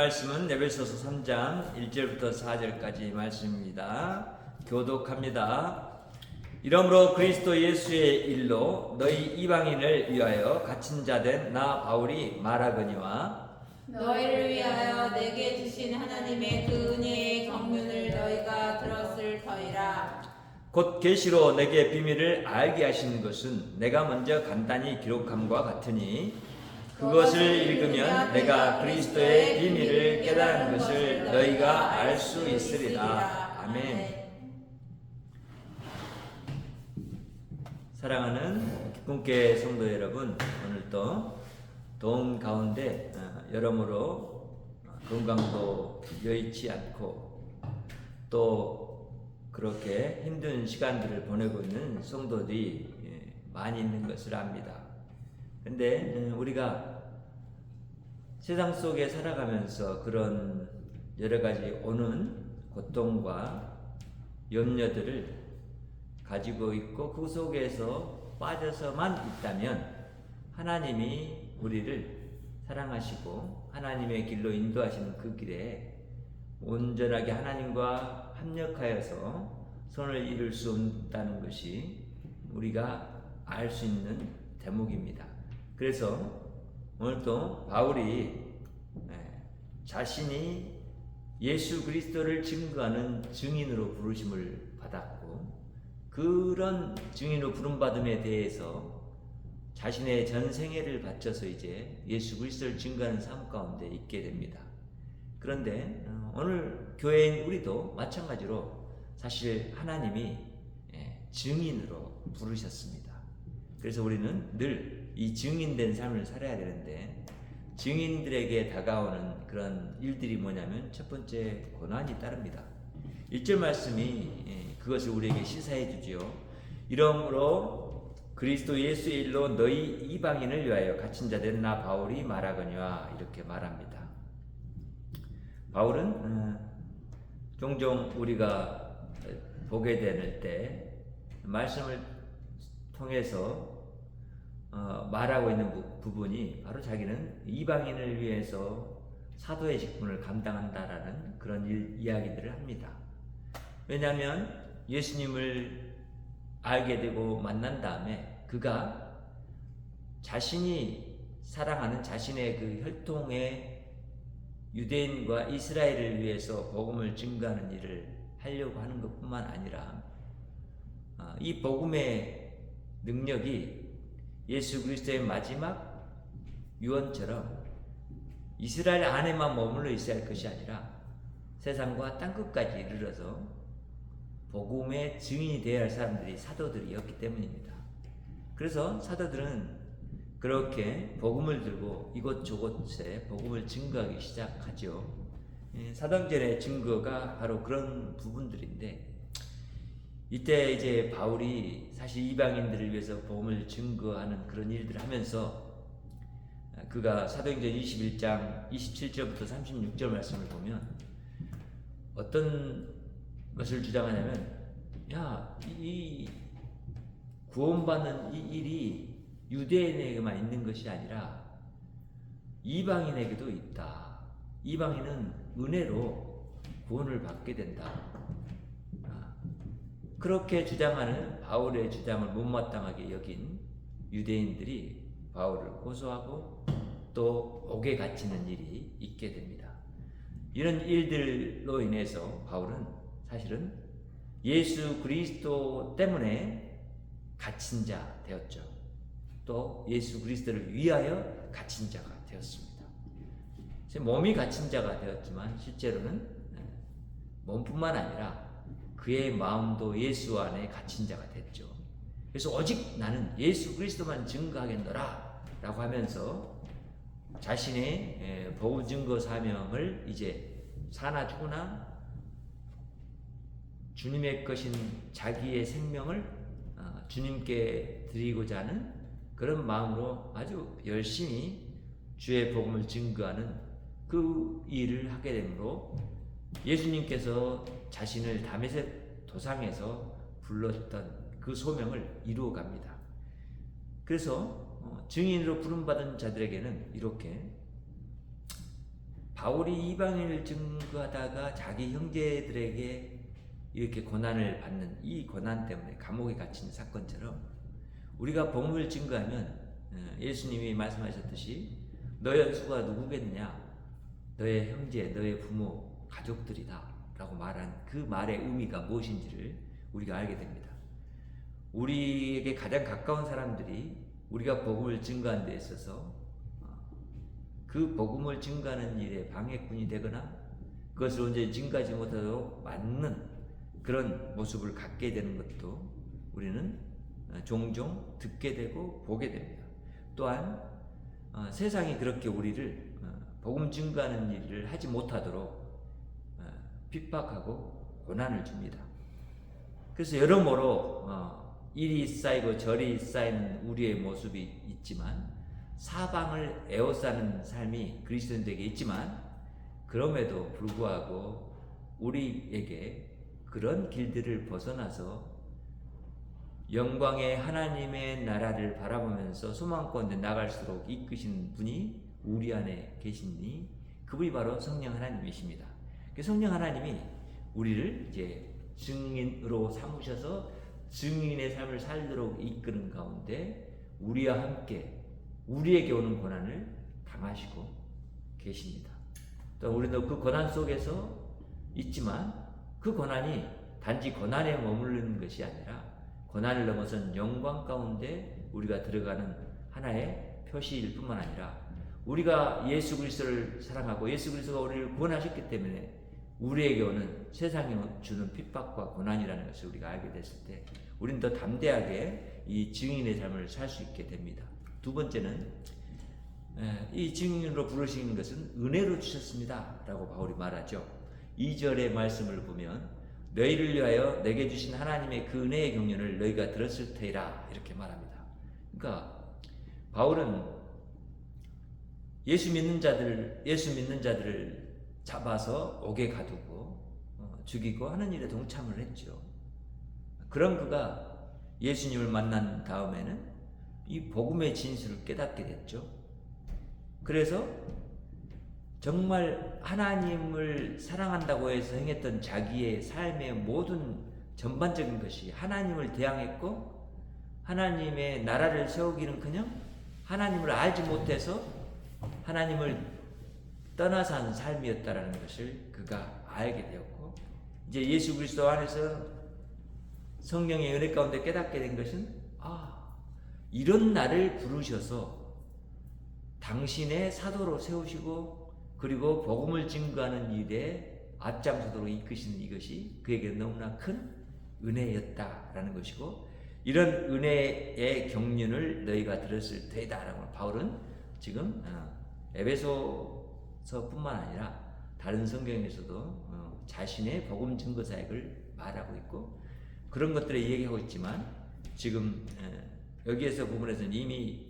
말씀은 에베소서 3장 1절부터 4절까지 말씀입니다. 교독합니다. 이러므로 그리스도 예수의 일로 너희 이방인을 위하여 갇힌 자 된 나 바울이 말하거니와 너희를 위하여 내게 주신 하나님의 그 은혜의 경륜을 너희가 들었을 터이라. 곧 계시로 내게 비밀을 알게 하신 것은 내가 먼저 간단히 기록함과 같으니 그것을 읽으면 내가 그리스도의 비밀을 깨달은 것을 너희가 알 수 있으리라. 아멘. 사랑하는 기쁨께 성도 여러분, 오늘도 더운 가운데 여러모로 건강도 여의치 않고 또 그렇게 힘든 시간들을 보내고 있는 성도들이 많이 있는 것을 압니다. 근데 우리가 세상 속에 살아가면서 그런 여러 가지 오는 고통과 염려들을 가지고 있고 그 속에서 빠져서만 있다면 하나님이 우리를 사랑하시고 하나님의 길로 인도하시는 그 길에 온전하게 하나님과 합력하여서 선을 이룰 수 없다는 것이 우리가 알 수 있는 대목입니다. 그래서 오늘도 바울이 자신이 예수 그리스도를 증거하는 증인으로 부르심을 받았고 그런 증인으로 부름받음에 대해서 자신의 전생애를 바쳐서 이제 예수 그리스도를 증거하는 삶 가운데 있게 됩니다. 그런데 오늘 교회인 우리도 마찬가지로 사실 하나님이 증인으로 부르셨습니다. 그래서 우리는 늘 이 증인된 삶을 살아야 되는데 증인들에게 다가오는 그런 일들이 뭐냐면 첫 번째 고난이 따릅니다. 1절 말씀이 그것을 우리에게 시사해 주지요. 이러므로 그리스도 예수의 일로 너희 이방인을 위하여 갇힌 자 된 나 바울이 말하거니와 이렇게 말합니다. 바울은 종종 우리가 보게 될 때 말씀을 통해서 말하고 있는 부분이 바로 자기는 이방인을 위해서 사도의 직분을 감당한다라는 그런 이야기들을 합니다. 왜냐하면 예수님을 알게 되고 만난 다음에 그가 자신이 사랑하는 자신의 그 혈통의 유대인과 이스라엘을 위해서 복음을 증거하는 일을 하려고 하는 것뿐만 아니라 이 복음의 능력이 예수 그리스도의 마지막 유언처럼 이스라엘 안에만 머물러 있어야 할 것이 아니라 세상과 땅끝까지 이르러서 복음의 증인이 되어야 할 사람들이 사도들이었기 때문입니다. 그래서 사도들은 그렇게 복음을 들고 이곳저곳에 복음을 증거하기 시작하죠. 사도행전의 증거가 바로 그런 부분들인데 이때 이제 바울이 사실 이방인들을 위해서 복음을 증거하는 그런 일들을 하면서 그가 사도행전 21장 27절부터 36절 말씀을 보면 어떤 것을 주장하냐면 이 구원받는 이 일이 유대인에게만 있는 것이 아니라 이방인에게도 있다. 이방인은 은혜로 구원을 받게 된다. 그렇게 주장하는 바울의 주장을 못마땅하게 여긴 유대인들이 바울을 고소하고 또 옥에 갇히는 일이 있게 됩니다. 이런 일들로 인해서 바울은 사실은 예수 그리스도 때문에 갇힌 자 되었죠. 또 예수 그리스도를 위하여 갇힌 자가 되었습니다. 몸이 갇힌 자가 되었지만 실제로는 몸뿐만 아니라 그의 마음도 예수 안에 갇힌 자가 됐죠. 그래서 오직 나는 예수 그리스도만 증거하겠노라 라고 하면서 자신의 복음 증거 사명을 이제 사나 죽으나 주님의 것인 자기의 생명을 주님께 드리고자 하는 그런 마음으로 아주 열심히 주의 복음을 증거하는 그 일을 하게 되므로 예수님께서 자신을 다메섹 도상에서 불렀던 그 소명을 이루어 갑니다. 그래서 증인으로 부름받은 자들에게는 이렇게 바울이 이방인을 증거하다가 자기 형제들에게 이렇게 고난을 받는 이 고난 때문에 감옥에 갇힌 사건처럼 우리가 복음을 증거하면 예수님이 말씀하셨듯이 너의 연수가 누구겠냐? 너의 형제, 너의 부모, 가족들이다 라고 말한 그 말의 의미가 무엇인지를 우리가 알게 됩니다. 우리에게 가장 가까운 사람들이 우리가 복음을 증거하는 데 있어서 그 복음을 증거하는 일에 방해꾼이 되거나 그것을 온전히 증거하지 못하도록 막는 그런 모습을 갖게 되는 것도 우리는 종종 듣게 되고 보게 됩니다. 또한 세상이 그렇게 우리를 복음 증거하는 일을 하지 못하도록 핍박하고 고난을 줍니다. 그래서 여러모로 일이 쌓이고 절이 쌓이는 우리의 모습이 있지만 사방을 에워싸는 삶이 그리스도인들에게 있지만 그럼에도 불구하고 우리에게 그런 길들을 벗어나서 영광의 하나님의 나라를 바라보면서 소망 가운데 나갈수록 이끄신 분이 우리 안에 계시니 그분이 바로 성령 하나님이십니다. 성령 하나님이 우리를 이제 증인으로 삼으셔서 증인의 삶을 살도록 이끄는 가운데 우리와 함께 우리에게 오는 고난을 당하시고 계십니다. 또 우리도 그 고난 속에서 있지만 그 고난이 단지 고난에 머무르는 것이 아니라 고난을 넘어선 영광 가운데 우리가 들어가는 하나의 표시일 뿐만 아니라 우리가 예수 그리스도를 사랑하고 예수 그리스도가 우리를 구원하셨기 때문에 우리에게 오는 세상이 주는 핍박과 고난이라는 것을 우리가 알게 됐을 때 우리는 더 담대하게 이 증인의 삶을 살 수 있게 됩니다. 두 번째는 이 증인으로 부르시는 것은 은혜로 주셨습니다 라고 바울이 말하죠. 2절의 말씀을 보면 너희를 위하여 내게 주신 하나님의 그 은혜의 경륜을 너희가 들었을 테이라 이렇게 말합니다. 그러니까 바울은 예수 믿는 자들을 잡아서 옥에 가두고 죽이고 하는 일에 동참을 했죠. 그런 그가 예수님을 만난 다음에는 이 복음의 진실을 깨닫게 됐죠. 그래서 정말 하나님을 사랑한다고 해서 행했던 자기의 삶의 모든 전반적인 것이 하나님을 대항했고 하나님의 나라를 세우기는커녕 하나님을 알지 못해서 하나님을 떠나서 한 삶이었다라는 것을 그가 알게 되었고 이제 예수 그리스도 안에서 성령의 은혜 가운데 깨닫게 된 것은 이런 나를 부르셔서 당신의 사도로 세우시고 그리고 복음을 증거하는 일에 앞장서도록 이끄시는 이것이 그에게 너무나 큰 은혜였다라는 것이고 이런 은혜의 경륜을 너희가 들었을 테이다라고 바울은 지금 에베소서뿐만 아니라 다른 성경에서도 자신의 복음 증거 사역을 말하고 있고 그런 것들을 얘기하고 있지만 지금 여기에서 부분에서는 이미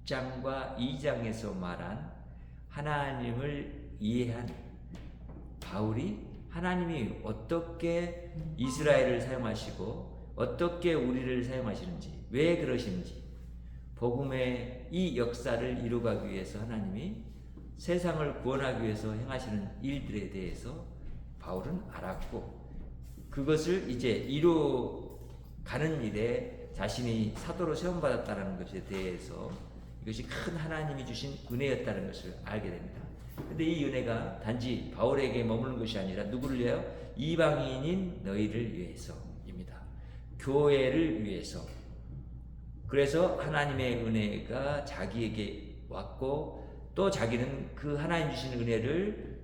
1장과 2장에서 말한 하나님을 이해한 바울이 하나님이 어떻게 이스라엘을 사용하시고 어떻게 우리를 사용하시는지 왜 그러시는지 복음의 이 역사를 이루가기 위해서 하나님이 세상을 구원하기 위해서 행하시는 일들에 대해서 바울은 알았고 그것을 이제 이루가는 일에 자신이 사도로 세움받았다는 것에 대해서 이것이 큰 하나님이 주신 은혜였다는 것을 알게 됩니다. 근데 이 은혜가 단지 바울에게 머무는 것이 아니라 누구를 위하여? 이방인인 너희를 위해서입니다. 교회를 위해서. 그래서 하나님의 은혜가 자기에게 왔고 또 자기는 그 하나님 주신 은혜를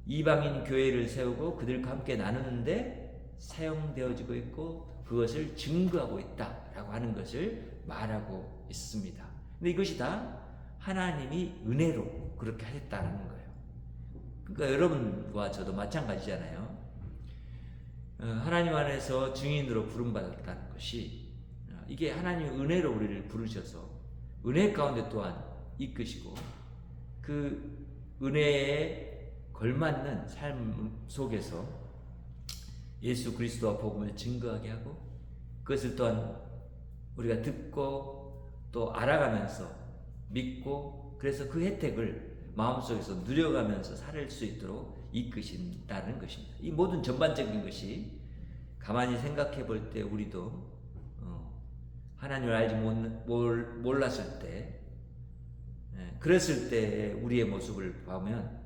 이방인 교회를 세우고 그들과 함께 나누는데 사용되어지고 있고 그것을 증거하고 있다라고 하는 것을 말하고 있습니다. 근데 이것이 다 하나님이 은혜로 그렇게 하셨다는 거예요. 그러니까 여러분과 저도 마찬가지잖아요. 하나님 안에서 증인으로 부름받았다는 것이 이게 하나님의 은혜로 우리를 부르셔서 은혜 가운데 또한 이끄시고 그 은혜에 걸맞는 삶 속에서 예수 그리스도와 복음을 증거하게 하고 그것을 또한 우리가 듣고 또 알아가면서 믿고 그래서 그 혜택을 마음속에서 누려가면서 살 수 있도록 이끄신다는 것입니다. 이 모든 전반적인 것이 가만히 생각해 볼 때 우리도 하나님을 알지 몰랐을 때, 그랬을 때 우리의 모습을 보면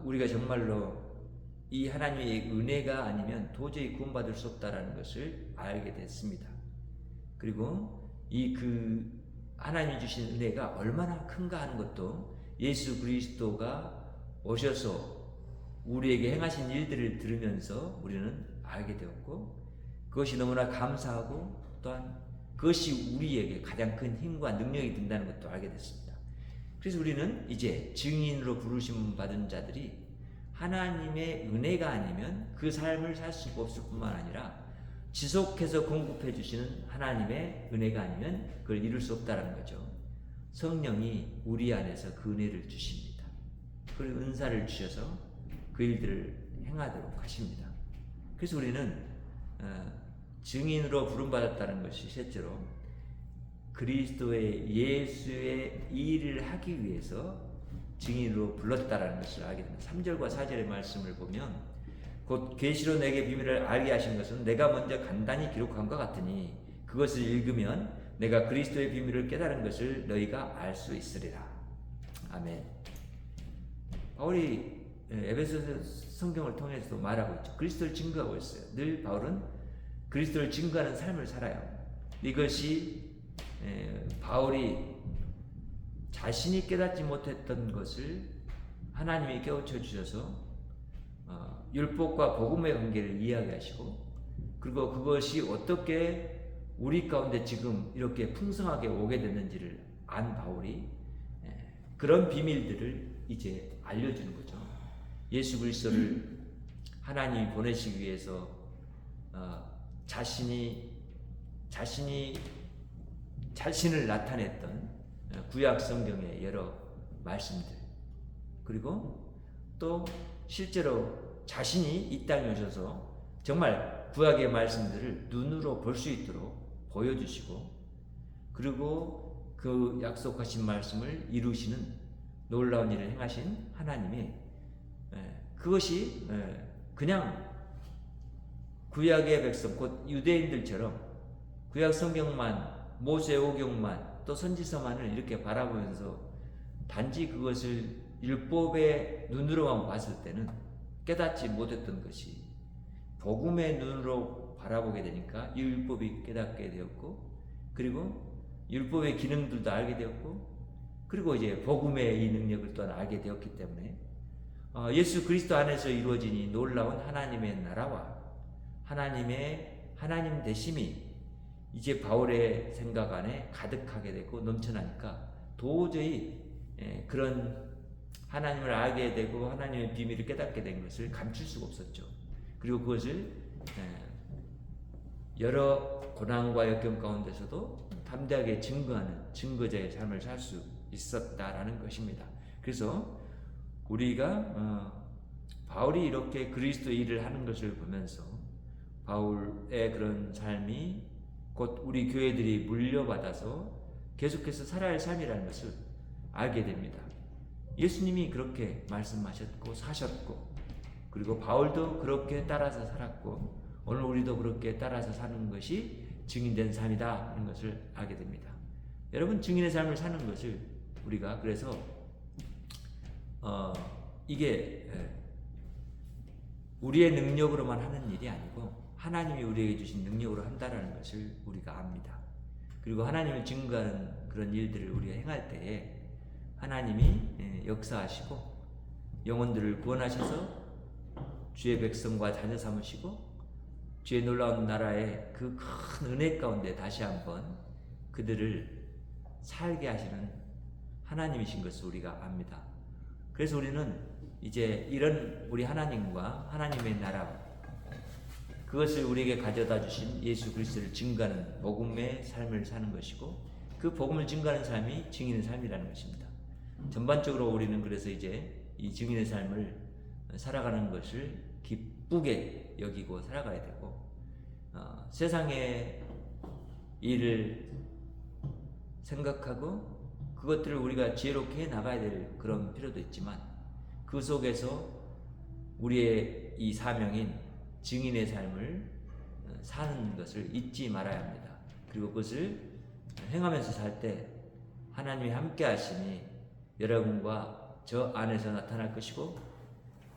우리가 정말로 이 하나님의 은혜가 아니면 도저히 구원받을 수 없다라는 것을 알게 됐습니다. 그리고 하나님이 주신 은혜가 얼마나 큰가 하는 것도 예수 그리스도가 오셔서 우리에게 행하신 일들을 들으면서 우리는 알게 되었고, 그것이 너무나 감사하고 또한 그것이 우리에게 가장 큰 힘과 능력이 된다는 것도 알게 됐습니다. 그래서 우리는 이제 증인으로 부르심 받은 자들이 하나님의 은혜가 아니면 그 삶을 살 수가 없을 뿐만 아니라 지속해서 공급해 주시는 하나님의 은혜가 아니면 그걸 이룰 수 없다는 거죠. 성령이 우리 안에서 그 은혜를 주십니다. 그 은사를 주셔서 그 일들을 행하도록 하십니다. 그래서 우리는 증인으로 부름받았다는 것이 셋째로 그리스도의 예수의 일을 하기 위해서 증인으로 불렀다라는 것을 알게 됩니다. 3절과 4절의 말씀을 보면 곧 계시로 내게 비밀을 알게 하신 것은 내가 먼저 간단히 기록한 것 같으니 그것을 읽으면 내가 그리스도의 비밀을 깨달은 것을 너희가 알 수 있으리라. 아멘. 바울이 에베소서 성경을 통해서도 말하고 있죠. 그리스도를 증거하고 있어요. 늘 바울은 그리스도를 증거하는 삶을 살아요. 이것이 바울이 자신이 깨닫지 못했던 것을 하나님이 깨우쳐 주셔서 율법과 복음의 관계를 이야기하시고, 그리고 그것이 어떻게 우리 가운데 지금 이렇게 풍성하게 오게 됐는지를 안 바울이 그런 비밀들을 이제 알려주는 거죠. 예수 그리스도를 하나님이 보내시기 위해서 자신을 나타냈던 구약 성경의 여러 말씀들, 그리고 또 실제로 자신이 이 땅에 오셔서 정말 구약의 말씀들을 눈으로 볼 수 있도록 보여주시고, 그리고 그 약속하신 말씀을 이루시는 놀라운 일을 행하신 하나님의 그것이 그냥 구약의 백성 곧 유대인들처럼 구약 성경만, 모세오경만, 또 선지서만을 이렇게 바라보면서 단지 그것을 율법의 눈으로만 봤을 때는 깨닫지 못했던 것이 복음의 눈으로 바라보게 되니까 이 율법이 깨닫게 되었고, 그리고 율법의 기능들도 알게 되었고, 그리고 이제 복음의 이 능력을 또한 알게 되었기 때문에 예수 그리스도 안에서 이루어진 이 놀라운 하나님의 나라와 하나님 되심이 이제 바울의 생각 안에 가득하게 되고 넘쳐나니까 도저히 그런 하나님을 알게 되고 하나님의 비밀을 깨닫게 된 것을 감출 수가 없었죠. 그리고 그것을 여러 고난과 역경 가운데서도 담대하게 증거하는 증거자의 삶을 살 수 있었다라는 것입니다. 그래서 우리가 바울이 이렇게 그리스도 일을 하는 것을 보면서 바울의 그런 삶이 곧 우리 교회들이 물려받아서 계속해서 살아야 할 삶이라는 것을 알게 됩니다. 예수님이 그렇게 말씀하셨고 사셨고, 그리고 바울도 그렇게 따라서 살았고, 오늘 우리도 그렇게 따라서 사는 것이 증인된 삶이다 하는 것을 알게 됩니다. 여러분, 증인의 삶을 사는 것을 우리가 그래서 이게 우리의 능력으로만 하는 일이 아니고 하나님이 우리에게 주신 능력으로 한다라는 것을 우리가 압니다. 그리고 하나님을 증거하는 그런 일들을 우리가 행할 때에 하나님이 역사하시고 영혼들을 구원하셔서 주의 백성과 자녀 삼으시고 주의 놀라운 나라의 그 큰 은혜 가운데 다시 한번 그들을 살게 하시는 하나님이신 것을 우리가 압니다. 그래서 우리는 이제 이런 우리 하나님과 하나님의 나라, 그것을 우리에게 가져다 주신 예수 그리스도를 증거하는 복음의 삶을 사는 것이고, 그 복음을 증거하는 삶이 증인의 삶이라는 것입니다. 전반적으로 우리는 그래서 이제 이 증인의 삶을 살아가는 것을 기쁘게 여기고 살아가야 되고, 세상의 일을 생각하고 그것들을 우리가 지혜롭게 해 나가야 될 그런 필요도 있지만 그 속에서 우리의 이 사명인 증인의 삶을 사는 것을 잊지 말아야 합니다. 그리고 그것을 행하면서 살 때 하나님이 함께 하시니 여러분과 저 안에서 나타날 것이고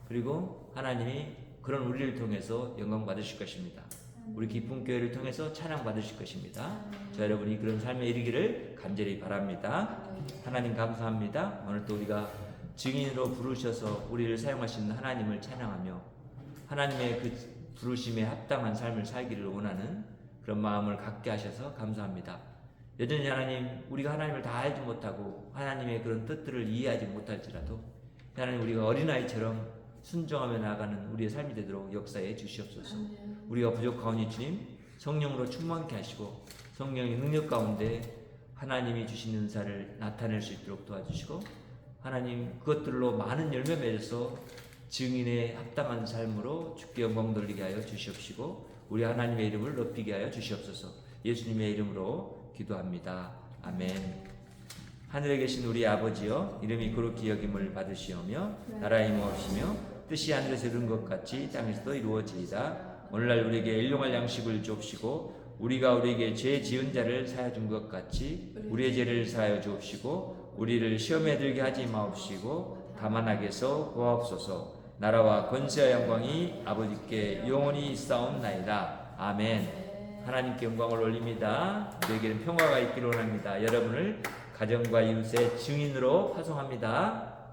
그리고 하나님이 그런 우리를 통해서 영광 받으실 것입니다. 우리 기쁨 교회를 통해서 찬양 받으실 것입니다. 저 여러분이 그런 삶에 이르기를 간절히 바랍니다. 하나님 감사합니다. 오늘 또 우리가 증인으로 부르셔서 우리를 사용하시는 하나님을 찬양하며 하나님의 그 부르심에 합당한 삶을 살기를 원하는 그런 마음을 갖게 하셔서 감사합니다. 여전히 하나님, 우리가 하나님을 다 알지 못하고 하나님의 그런 뜻들을 이해하지 못할지라도 하나님, 우리가 어린아이처럼 순종하며 나아가는 우리의 삶이 되도록 역사해 주시옵소서. 우리가 부족하오니 주님 성령으로 충만케 하시고 성령의 능력 가운데 하나님이 주신 은사를 나타낼 수 있도록 도와주시고 하나님, 그것들로 많은 열매 맺어서 증인의 합당한 삶으로 주께 영광 돌리게 하여 주시옵시고 우리 하나님의 이름을 높이게 하여 주시옵소서. 예수님의 이름으로 기도합니다. 아멘. 하늘에 계신 우리 아버지여, 이름이 거룩히 여김을 받으시오며 나라의 임하옵시며 뜻이 하늘에서 이룬 것 같이 땅에서도 이루어지이다. 오늘날 우리에게 일용할 양식을 주옵시고 우리가 우리에게 죄 지은 자를 사하여 준 것 같이 우리의 죄를 사하여 주옵시고 우리를 시험에 들게 하지 마옵시고 다만 악에서 구하옵소서. 나라와 권세와 영광이 아버지께 영원히 있사옵나이다. 아멘. 하나님께 영광을 올립니다. 우리에게는 평화가 있기를 원합니다. 여러분을 가정과 이웃의 증인으로 파송합니다.